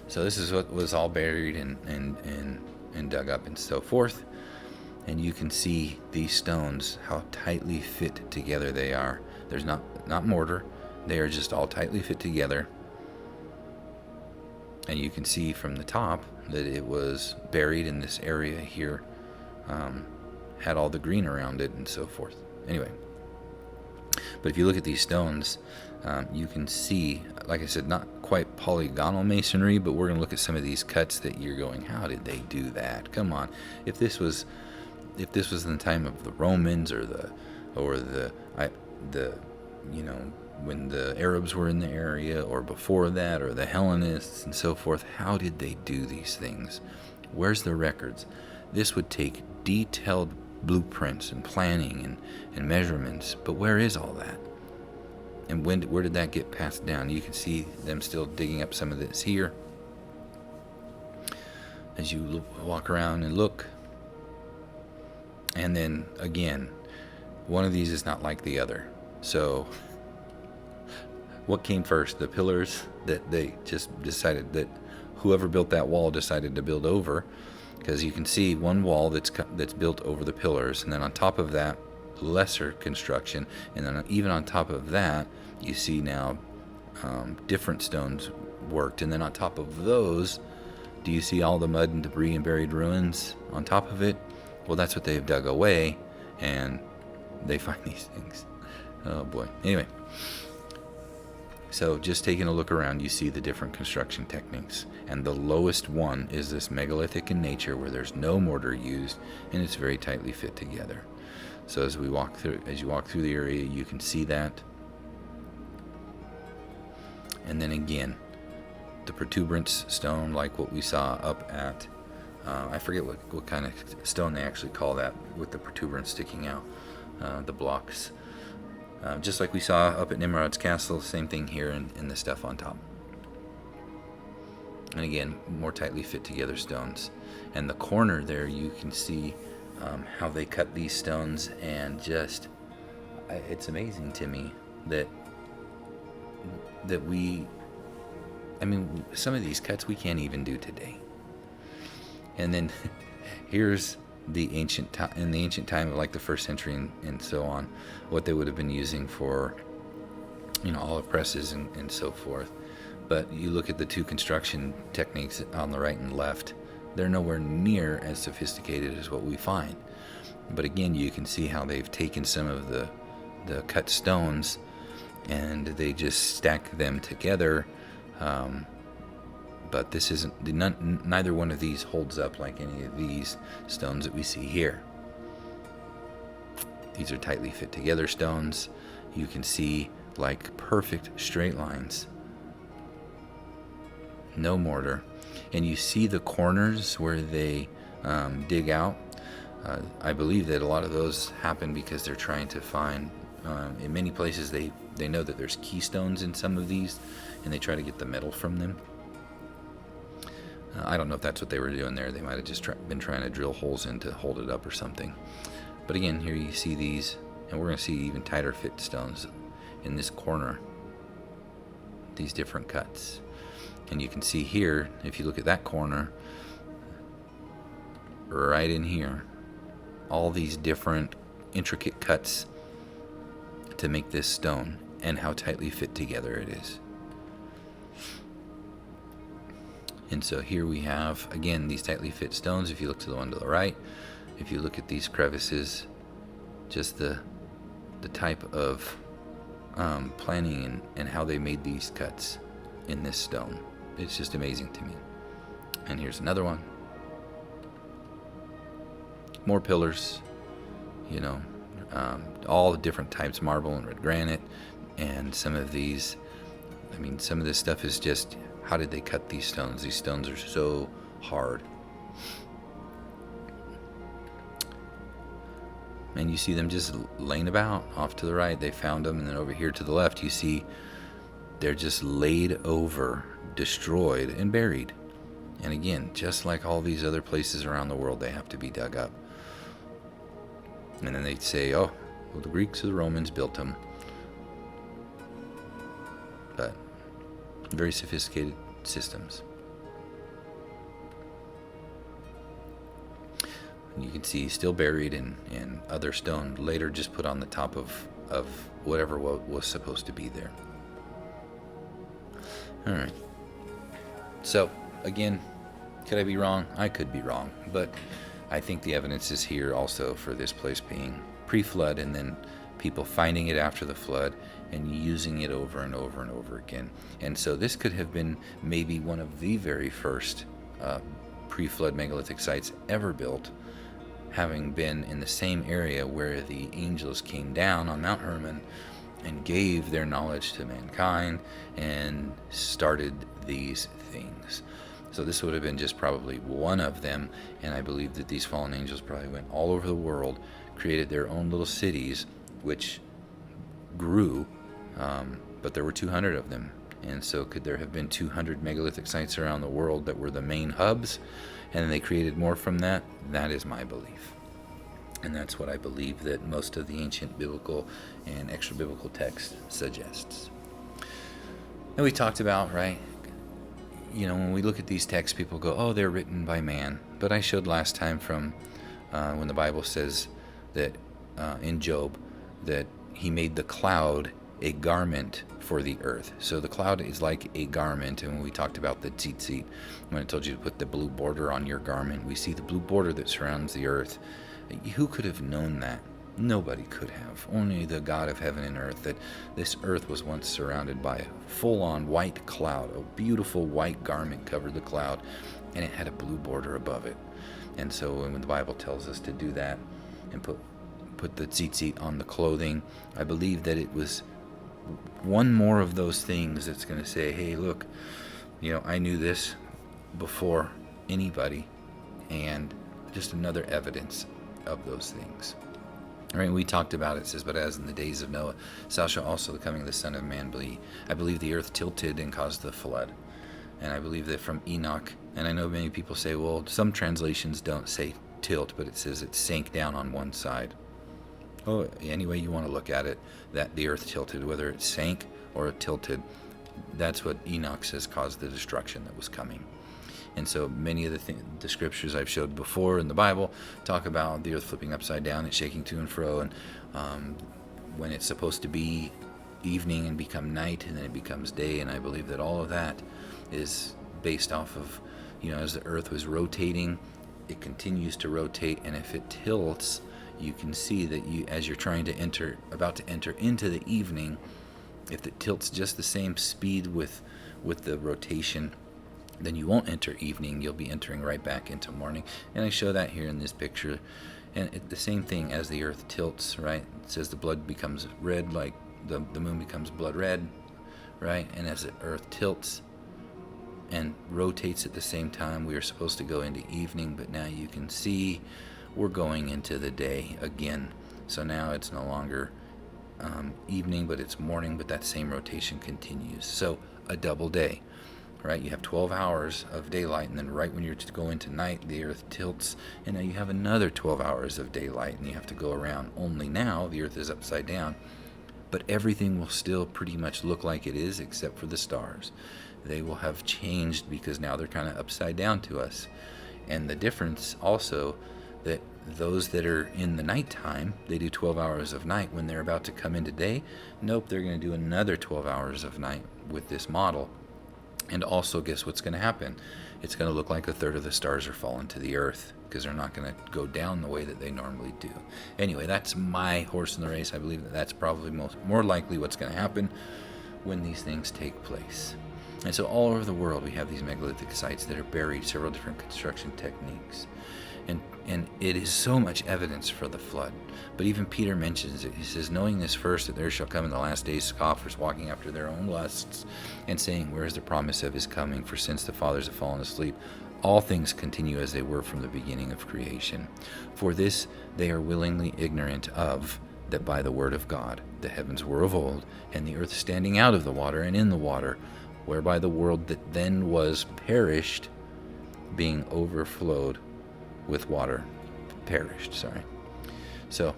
So this is what was all buried and dug up and so forth. And you can see these stones, how tightly fit together they are. There's not mortar. They are just all tightly fit together. And you can see from the top that it was buried in this area here. Had all the green around it and so forth. Anyway. But if you look at these stones, you can see, like I said, not quite polygonal masonry, but we're going to look at some of these cuts that you're going, how did they do that? Come on. If this was in the time of the Romans or the when the Arabs were in the area, or before that, or the Hellenists and so forth, how did they do these things? Where's the records? This would take detailed blueprints and planning and measurements, but where is all that? And where did that get passed down? You can see them still digging up some of this here. As you walk around and look. And then, again, one of these is not like the other. So, what came first? The pillars that they just decided that whoever built that wall decided to build over. Because you can see one wall that's built over the pillars. And then on top of that, lesser construction. And then even on top of that, you see now different stones worked. And then on top of those, do you see all the mud and debris and buried ruins on top of it? Well, that's what they've dug away, and they find these things. Oh boy. Anyway, so just taking a look around, you see the different construction techniques. And the lowest one is this megalithic in nature, where there's no mortar used, and it's very tightly fit together. So as you walk through the area, you can see that. And then again, the protuberance stone, like what we saw up at, I forget what kind of stone they actually call that, with the protuberance sticking out, the blocks. Just like we saw up at Nimrod's castle, same thing here in the stuff on top. And again, more tightly fit together stones. And the corner there, you can see how they cut these stones, and just, it's amazing to me that some of these cuts we can't even do today. And then here's the ancient time, in the ancient time of like the 1st century and so on, what they would have been using for, olive presses and so forth. But you look at the two construction techniques on the right and left, they're nowhere near as sophisticated as what we find. But again, you can see how they've taken some of the cut stones and they just stack them together. But this isn't, neither one of these holds up like any of these stones that we see here. These are tightly fit together stones. You can see like perfect straight lines. No mortar. And you see the corners where they dig out. I believe that a lot of those happen because they're trying to find, in many places they know that there's keystones in some of these, and they try to get the metal from them. I don't know if that's what they were doing there. They might have just been trying to drill holes in to hold it up or something. But again, here you see these, and we're going to see even tighter fit stones in this corner, these different cuts. And you can see here, if you look at that corner, right in here, all these different intricate cuts to make this stone, and how tightly fit together it is. And so here we have, again, these tightly fit stones. If you look to the one to the right, if you look at these crevices, just the type of planning and how they made these cuts in this stone. It's just amazing to me. And here's another one. More pillars, all the different types, marble and red granite. And some of these, some of this stuff is just, how did they cut these stones? These stones are so hard. And you see them just laying about off to the right. They found them. And then over here to the left, you see they're just laid over, destroyed, and buried. And again, just like all these other places around the world, they have to be dug up. And then they'd say, oh, well, the Greeks or the Romans built them. But very sophisticated systems. And you can see still buried in other stone, later just put on the top of whatever was supposed to be there. All right. So, again, could I be wrong? I could be wrong, but I think the evidence is here also for this place being pre-flood, and then people finding it after the flood and using it over and over and over again. And so this could have been maybe one of the very first pre-flood megalithic sites ever built, having been in the same area where the angels came down on Mount Hermon and gave their knowledge to mankind and started these things. So this would have been just probably one of them, and I believe that these fallen angels probably went all over the world, created their own little cities, which grew but there were 200 of them. And so could there have been 200 megalithic sites around the world that were the main hubs, and then they created more from that? That is my belief. And that's what I believe that most of the ancient biblical and extra-biblical text suggests. And we talked about, right, when we look at these texts, people go, oh, they're written by man. But I showed last time from when the Bible says that in Job that he made the cloud a garment for the earth. So the cloud is like a garment. And when we talked about the tzitzit, when I told you to put the blue border on your garment, we see the blue border that surrounds the earth. Who could have known that? Nobody could have. Only the God of heaven and earth, that this earth was once surrounded by a full-on white cloud. A beautiful white garment covered the cloud, and it had a blue border above it. And so when the Bible tells us to do that and put the tzitzit on the clothing, I believe that it was one more of those things that's going to say, hey, look, I knew this before anybody, and just another evidence of those things. All right, we talked about it. It says, but as in the days of Noah, so shall also the coming of the Son of Man be. I believe the earth tilted and caused the flood. And I believe that from Enoch, and I know many people say, well, some translations don't say tilt, but it says it sank down on one side. Oh, any way you want to look at it, that the earth tilted, whether it sank or it tilted, that's what Enoch says caused the destruction that was coming. And so many of the scriptures I've showed before in the Bible talk about the earth flipping upside down and shaking to and fro, and when it's supposed to be evening and become night, and then it becomes day. And I believe that all of that is based off of, as the earth was rotating, it continues to rotate, and if it tilts, you can see that as you're about to enter into the evening, if it tilts just the same speed with the rotation, then you won't enter evening, you'll be entering right back into morning. And I show that here in this picture. And the same thing as the earth tilts, right? It says the blood becomes red, like the moon becomes blood red, right? And as the earth tilts and rotates at the same time, we are supposed to go into evening, but now you can see we're going into the day again. So now it's no longer evening, but it's morning, but that same rotation continues. So a double day. Right, you have 12 hours of daylight, and then right when you're to go into night, the earth tilts, and now you have another 12 hours of daylight, and you have to go around. Only now the earth is upside down, but everything will still pretty much look like it is, except for the stars. They will have changed because now they're kind of upside down to us. And the difference also, that those that are in the nighttime, they do 12 hours of night. When they're about to come into day, nope, they're going to do another 12 hours of night with this model. And also, guess what's going to happen? It's going to look like a third of the stars are falling to the earth, because they're not going to go down the way that they normally do. Anyway, that's my horse in the race. I believe that that's probably more likely what's going to happen when these things take place. And so all over the world, we have these megalithic sites that are buried, several different construction techniques. And it is so much evidence for the flood. But even Peter mentions it. He says, knowing this first, that there shall come in the last days scoffers, walking after their own lusts, and saying, where is the promise of his coming? For since the fathers have fallen asleep, all things continue as they were from the beginning of creation. For this they are willingly ignorant of, that by the word of God the heavens were of old, and the earth standing out of the water and in the water, whereby the world that then was perished, being overflowed with water, perished. So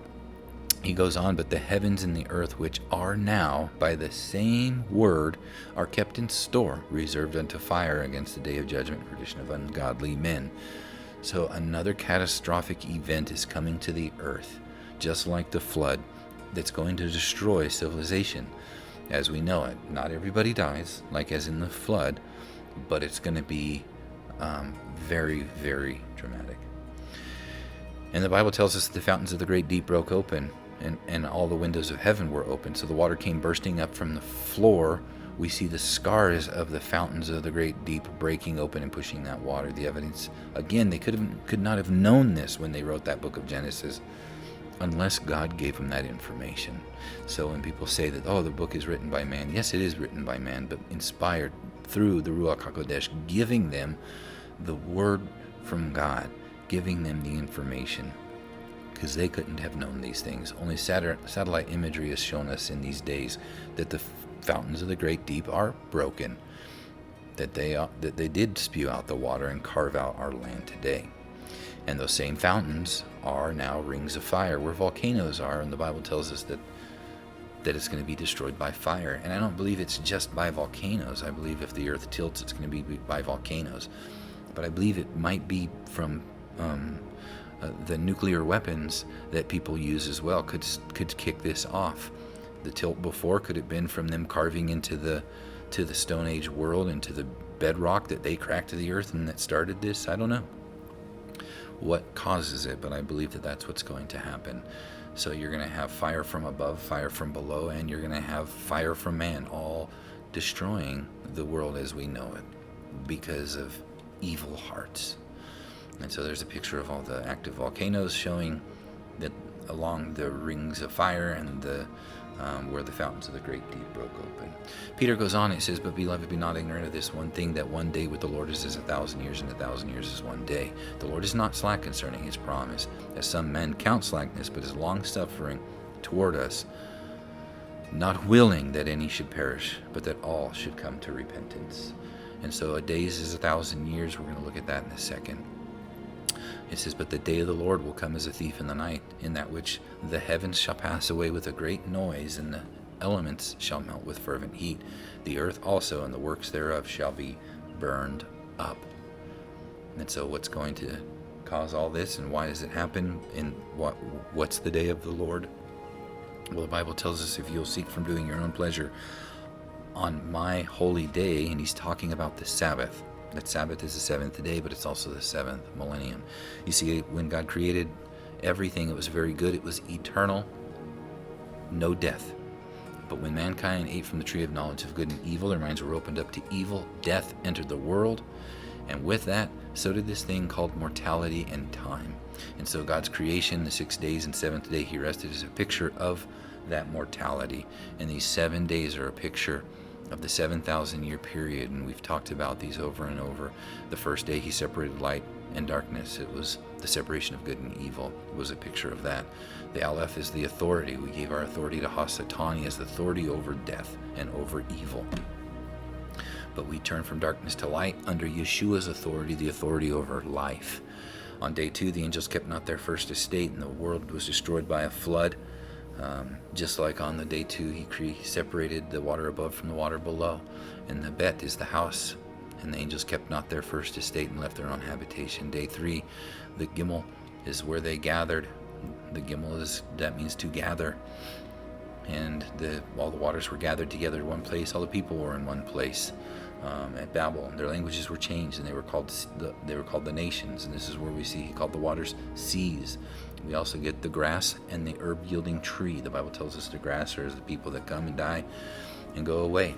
he goes on, but the heavens and the earth, which are now by the same word, are kept in store, reserved unto fire against the day of judgment, perdition of ungodly men. So another catastrophic event is coming to the earth, just like the flood, that's going to destroy civilization as we know it. Not everybody dies, like as in the flood, but it's going to be very, very dramatic. And the Bible tells us that the fountains of the great deep broke open, and all the windows of heaven were open. So the water came bursting up from the floor. We see the scars of the fountains of the great deep breaking open and pushing that water. The evidence, again, they could not have known this when they wrote that book of Genesis, unless God gave them that information. So when people say that, oh, the book is written by man, yes, it is written by man, but inspired through the Ruach HaKodesh, giving them the word from God, giving them the information. because they couldn't have known these things. Only satellite imagery has shown us in these days that the fountains of the great deep are broken, that they did spew out the water and carve out our land today. And those same fountains are now rings of fire, where volcanoes are, and the Bible tells us that it's going to be destroyed by fire. And I don't believe it's just by volcanoes. I believe if the earth tilts, it's going to be by volcanoes. But I believe it might be from the nuclear weapons that people use as well could kick this off. The tilt before, could have been from them carving into the Stone Age world, into the bedrock that they cracked to the earth and that started this? I don't know what causes it, but I believe that that's what's going to happen. So you're going to have fire from above, fire from below, and you're going to have fire from man, all destroying the world as we know it because of evil hearts. And so there's a picture of all the active volcanoes showing that along the rings of fire and where the fountains of the great deep broke open. Peter goes on, it says, "But beloved, be not ignorant of this one thing, that one day with the Lord is as 1,000 years, and 1,000 years is one day. The Lord is not slack concerning his promise, as some men count slackness, but is long-suffering toward us, not willing that any should perish, but that all should come to repentance." And so a day is 1,000 years. We're going to look at that in a second. It says, "But the day of the Lord will come as a thief in the night, in that which the heavens shall pass away with a great noise, and the elements shall melt with fervent heat. The earth also and the works thereof shall be burned up." And so what's going to cause all this, and why does it happen, and what's the day of the Lord? Well, the Bible tells us, "If you'll seek from doing your own pleasure on my holy day," and he's talking about the Sabbath. That Sabbath is the seventh day, but it's also the seventh millennium. You see, when God created everything, it was very good. It was eternal, no death. But when mankind ate from the tree of knowledge of good and evil, their minds were opened up to evil. Death entered the world, and with that, so did this thing called mortality and time. And so God's creation, the 6 days and seventh day he rested, is a picture of that mortality. And these 7 days are a picture of the 7,000-year period, and we've talked about these over and over. The first day he separated light and darkness. It was the separation of good and evil. It was a picture of that. The Aleph is the authority. We gave our authority to ha-Satani as the authority over death and over evil. But we turned from darkness to light under Yeshua's authority, the authority over life. On day 2, the angels kept not their first estate, and the world was destroyed by a flood. Just like on the day 2, he separated the water above from the water below. And the Bet is the house. And the angels kept not their first estate and left their own habitation. Day 3, the Gimel is where they gathered. The Gimel that means to gather. And all the waters were gathered together in one place. All the people were in one place at Babel. Their languages were changed, and they were called the nations. And this is where we see he called the waters seas. We also get the grass and the herb-yielding tree. The Bible tells us the grass are the people that come and die and go away.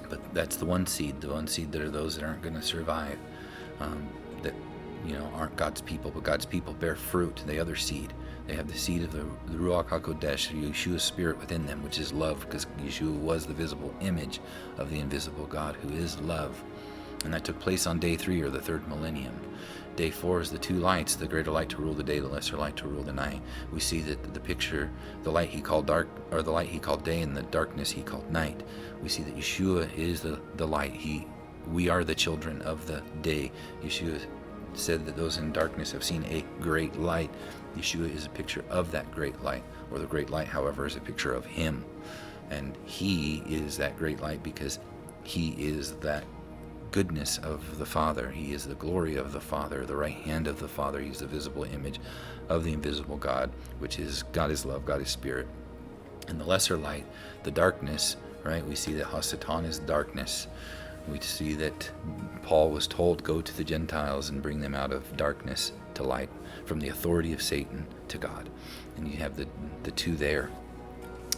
But that's the one seed. The one seed that are those that aren't going to survive, that aren't God's people, but God's people bear fruit. The other seed, they have the seed of the Ruach HaKodesh, Yeshua's spirit within them, which is love, because Yeshua was the visible image of the invisible God, who is love. And that took place on day 3, or the third millennium. Day 4 is the 2 lights, the greater light to rule the day, the lesser light to rule the night. We see that the picture, the light he called dark, or the light he called day, and the darkness he called night. We see that Yeshua is the light. We are the children of the day. Yeshua said that those in darkness have seen a great light. Yeshua is a picture of that great light, or the great light, however, is a picture of him. And he is that great light because he is that goodness of the Father. He is the glory of the Father, the right hand of the Father. He's the visible image of the invisible God, which is God is love, God is spirit. And the lesser light, the darkness, right? We see that ha-Satan is darkness. We see that Paul was told, go to the Gentiles and bring them out of darkness to light, from the authority of Satan to God. And you have the 2 there.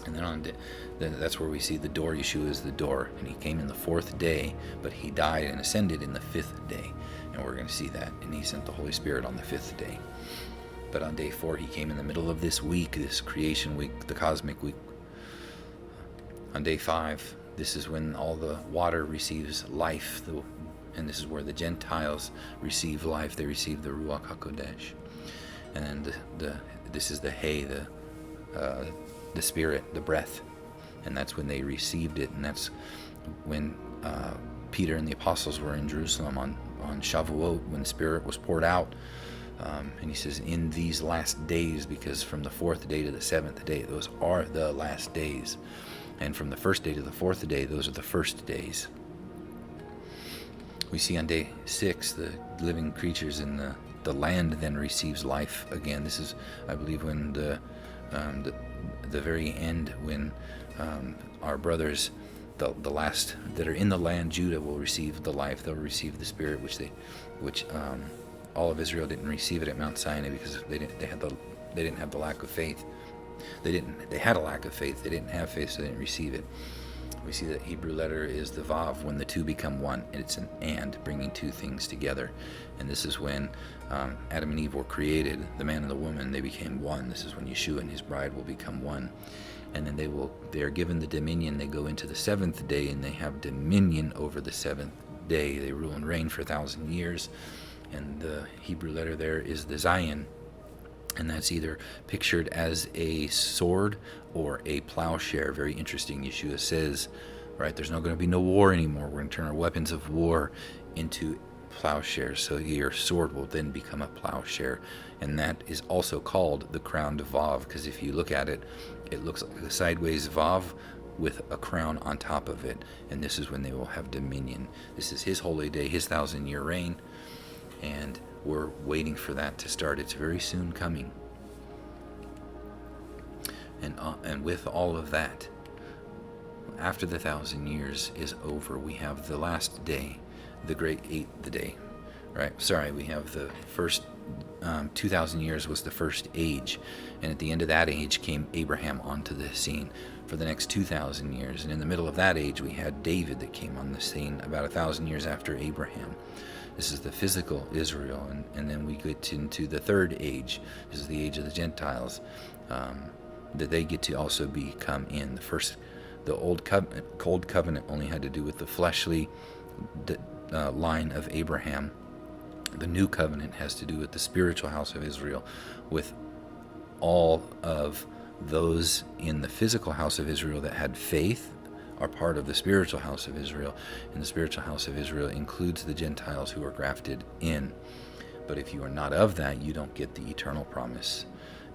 And then that's where we see the door. Yeshua is the door, and he came in the 4th day, but he died and ascended in the 5th day. And we're going to see that. And he sent the Holy Spirit on the 5th day. But on day 4, he came in the middle of this week, this creation week, the cosmic week. On day 5, this is when all the water receives life, and this is where the Gentiles receive life. They receive the Ruach HaKodesh. And then this is the hay, the spirit, the breath. And that's when they received it. And that's when Peter and the apostles were in Jerusalem on Shavuot, when the Spirit was poured out. And he says, in these last days, because from the 4th day to the 7th day, those are the last days. And from the 1st day to the 4th day, those are the first days. We see on day 6, the living creatures in the land then receives life again. This is, I believe, when the very end, when our brothers, the last that are in the land, Judah, will receive the life. They'll receive the Spirit, which all of Israel didn't receive it at Mount Sinai because they didn't have the lack of faith. They had a lack of faith. They didn't have faith, so they didn't receive it. We see that Hebrew letter is the Vav, when the two become one. It's an and, bringing two things together. And this is when Adam and Eve were created, the man and the woman, they became one. This is when Yeshua and his bride will become one. And then they are given the dominion. They go into the 7th day, and they have dominion over the 7th day. They rule and reign for 1,000 years. And the Hebrew letter there is the Zion. And that's either pictured as a sword or a plowshare. Very interesting. Yeshua says, right, there's not going to be no war anymore. We're going to turn our weapons of war into plowshares. So your sword will then become a plowshare. And that is also called the crowned Vav, because if you look at it, it looks like a sideways Vav with a crown on top of it. And this is when they will have dominion. This is his holy day, his 1,000-year reign. And we're waiting for that to start. It's very soon coming. And with all of that, after the 1,000 years is over, we have the last day, the great 8th day, right? Sorry, we have the first 2,000 years was the first age. And at the end of that age came Abraham onto the scene for the next 2,000 years. And in the middle of that age, we had David that came on the scene about 1,000 years after Abraham. This is the physical Israel, and then we get into the third age. This is the age of the Gentiles, that they get to also become in. The old covenant only had to do with the fleshly line of Abraham. The new covenant has to do with the spiritual house of Israel, with all of those in the physical house of Israel that had faith are part of the spiritual house of Israel, and the spiritual house of Israel includes the Gentiles who are grafted in. But if you are not of that, you don't get the eternal promise.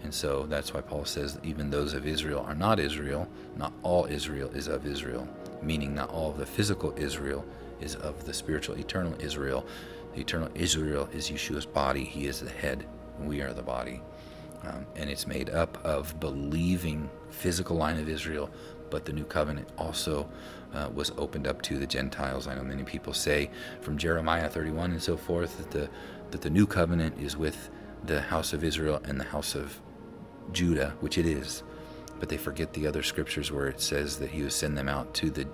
And so that's why Paul says that even those of Israel are not Israel. Not all Israel is of Israel, meaning not all of the physical Israel is of the spiritual eternal Israel. The eternal Israel is Yeshua's body. He is the head, and we are the body. And it's made up of believing physical line of Israel, but the new covenant also was opened up to the Gentiles. I know many people say from Jeremiah 31 and so forth that the new covenant is with the house of Israel and the house of Judah, which it is. But they forget the other scriptures where it says that he will send them out to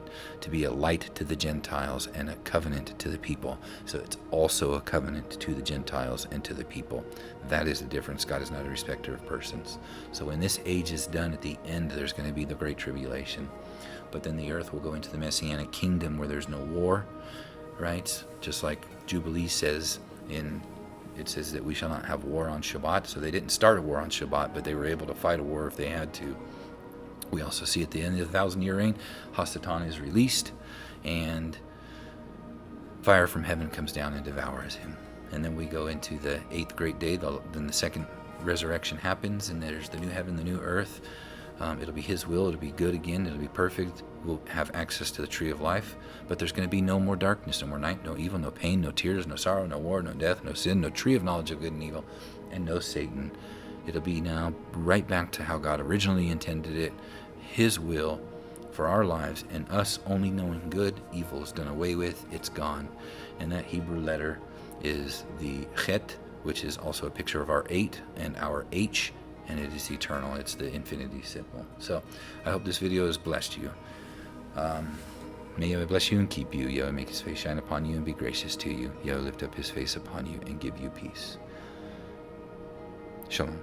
be a light to the Gentiles and a covenant to the people. So it's also a covenant to the Gentiles and to the people. That is the difference. God is not a respecter of persons. So when this age is done, at the end, there's going to be the great tribulation. But then the earth will go into the Messianic kingdom where there's no war, right? Just like Jubilee says it says that we shall not have war on Shabbat. So they didn't start a war on Shabbat, but they were able to fight a war if they had to. We also see at the end of the 1,000-year reign, Hasatan is released, and fire from heaven comes down and devours him. And then we go into the 8th great day. Then the second resurrection happens, and there's the new heaven, the new earth. It'll be his will. It'll be good again. It'll be perfect. We'll have access to the tree of life. But there's going to be no more darkness, no more night, no evil, no pain, no tears, no sorrow, no war, no death, no sin, no tree of knowledge of good and evil, and no Satan. It'll be now right back to how God originally intended it, his will for our lives, and us only knowing good. Evil is done away with. It's gone. And that Hebrew letter is the Chet, which is also a picture of our 8 and our H, and it is eternal. It's the infinity symbol. So I hope this video has blessed you. May Yahweh bless you and keep you. Yahweh make his face shine upon you and be gracious to you. Yahweh lift up his face upon you and give you peace. Shalom.